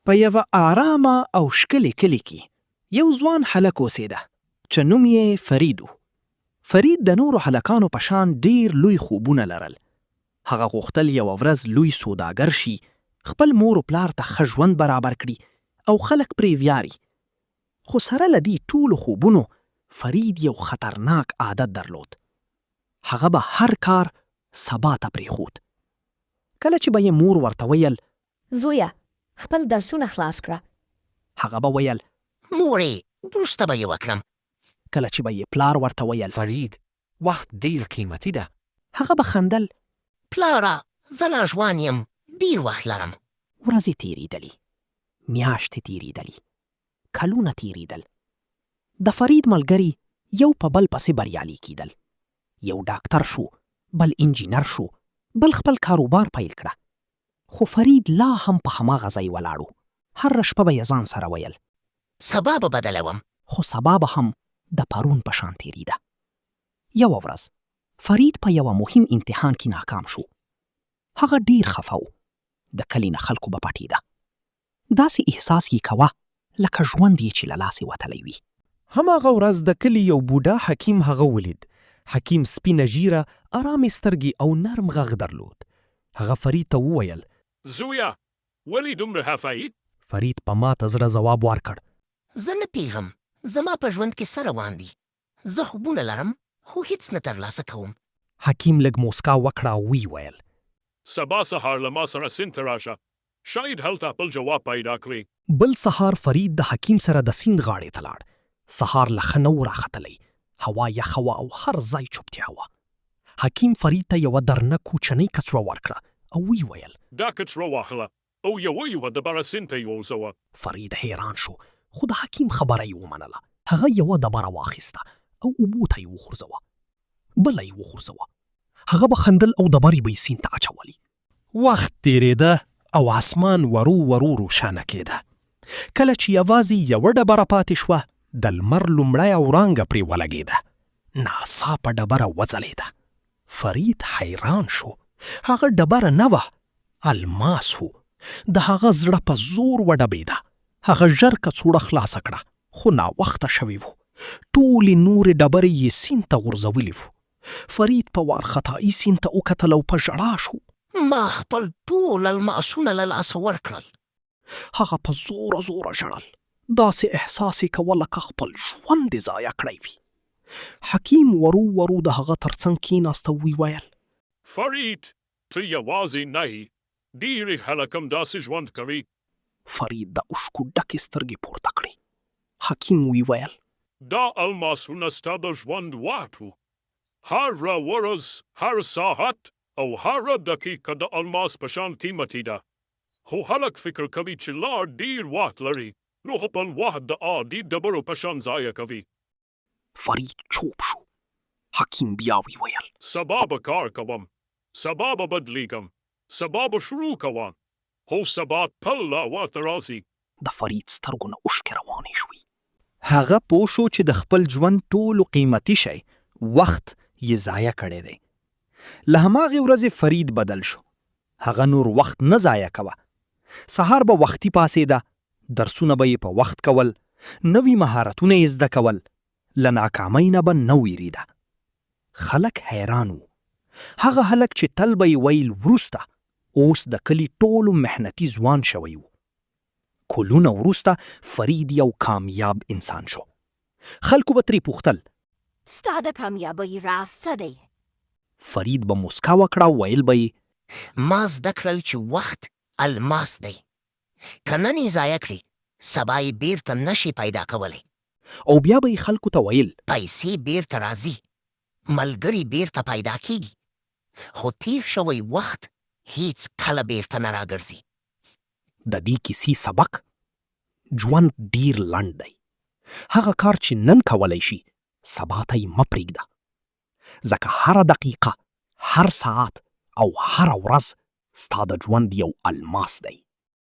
په یوه آرامه او ښکلي کلي کې یو ځوان هلک اوسېده چې نوم یې فرید و. فرید د نورو هلکانو په شان ډیر لوی خوبونه لرل. هغه غوښتل یوه ورځ لوی سوداګر شي، خپل مور و پلار ته ښه ژوند برابر کړي او خلک پرې ویاري. خو سره له دې ټولو خوبونو فرید یو خطرناک عادت درلود. هغه به هر کار سبا ته پرېښود. کله چې به یې مور ورته ویل زویه خپل درسونه خلاص کړه، هغه به ویل مورې وروسته به یې وکړم. کله چې به یې پلار ورته ویل فرید وخت ډیر قیمتي ده. هغه به خندل. پلاره زه لا ځوان یم، ډېر وخت لرم. ورځې تېرېدلې، میاشتې تېرېدلې، کلونه تېرېدل. د فرید ملګري یو په بل پسې بریالي کېدل. یو ډاکټر شو، بل انجینر شو، بل خپل کاروبار پیل کړه. خو فرید لا هم په هماغه ځای ولاړ و. هره شپه به یې ځان سره ویل سبا به بدلوم. خو سبا به هم د پرون په شان تېرېده. یوه ورځ فرید په یوه مهم امتحان کې ناکام شو. هغه ډیر خفه و. د کلي نه خلکو به پټېده. داسې احساس یې کوه لکه ژوند یې چې له لاسې وتلی وي. هماغه ورځ د کلي یو بوډا حکیم هغه ولید. حکیم سپینه ژیره، ارامې سترګې او نرم غږ درلود. هغه فرید ته وویل زویه ولې دومره خفه؟ فرید په ماته زړه ځواب ورکړ زه نه پیغم، زما په ژوند کې څه روان دي. زه خوبونه لرم خو هیڅ نه ترلاسه کوم. حکیم لږ موسکا وکړه او وی ویل سبا سهار له ما سره سیند ته راشه، شاید هلته خپل جواب پیدا کړې. بل سهار فرید د حکیم سره د سیند غاړې ته لاړ. سهار له ښه نه و راختلی. هوا یخه وه او هر ځای چوپتیا وه. حکیم فرید ته یوه درنه کوچنۍ کڅوړه ورکړه او وی ویل دا کڅوړه واخله او یوه دبره سیند ته یې ووځوه. فرید حیران شو، خو د حکیم خبره یې ومنله. هغه یوه دبره واخیسته او اوبو ته یې وغورځوه، بله یې وغورځوه. هغه به خندل او دبرې به یې سیند ته اچولې. وخت تېرېده او اسمان ورو ورو روښانه کېده. کله چې یوازې یوه ډبره پاتې شوه، د لمر لومړی وړانګه پرې ولګېده. ناڅاپه ډبره وځلېده. فرید حیران شو. هغه ډبره نه وه، الماس و. د هغه زړه په زور وډبېده. هغه ژر کڅوړه خلاصه کړه، خو ناوخته شوې وه. ټولې نورې ډبرې یې سیند ته غورځولې وو. فرید په وارخطایي سیند ته وکتل او په ژړا شو. ما خپل ټول الماسونه له لاسه ورکړل. هغه په زوره زوره ژړل. داسې احساس یې کوه لکه خپل ژوند یې ضایع کړی وي. حکیم ورو ورو د هغه تر څنګ کېناست او وی ویل فرید ته یوازې نه یې، ډېرې خلک هم داسې ژوند کوي. فرید د اوښکو ډکې سترګې پورته کړې. حکیم وی ویل دا الماسونه ستا د ژوند وخت و. هره ورځ، هر ساعت او هره دقیقه د الماس په شان قیمتي ده. خو خلک فکر کوي چې لا ډېر وخت لري، نو خپل وخت د عادي ډبرو په شان ضایع کوي. فرید چوپ شو. حکیم بیا وی ویل سبا به کار کوم، سبا به بدلیږم، سبا به شروع کوم، خو سبا تل لا ورته راځي. د فرید سترګو نه اوښکې روانې شوې. هغه پوه شو چې د خپل ژوند ټولو قیمتي شی وخت یې ضایع کړی دی. له هماغې ورځې فرید بدل شو. هغه نور وخت نه ضایع کوه. سهار به وختي پاڅېده، درسونه به یې په وخت کول، نوي مهارتونه یې زده کول، له ناکامۍ نه به نه ویرېده. خلک حیران وو. هغه هلک چې تل به یې ویل وروسته، اوس د کلي ټولو محنتي ځوان شوی و. کلونه وروسته فرید یو کامیاب انسان شو. خلکو به ترې پوښتل ستا د کامیابۍ راز څه دی؟ فرید به موسکا وکړه او ویل به یې ما زده کړل چې وخت الماس دی. که نن یې ضایع کړي، سبا یې بیرته نشي پیدا کولی. او بیا به یې خلکو ته ویل پیسې بیرته راځي، ملګري بیرته پیدا کیږي، خو تیر شوی وخت هیڅ کله بیرته نه راګرځي. د دې کیسې سبق ژوند ډیر لنډ دی. هغه کار چې نن کولی شي سبا ته یې مه پرېږده، ځکه هره دقیقه، هر ساعت او هره ورځ ستا د ژوند یو الماس دی.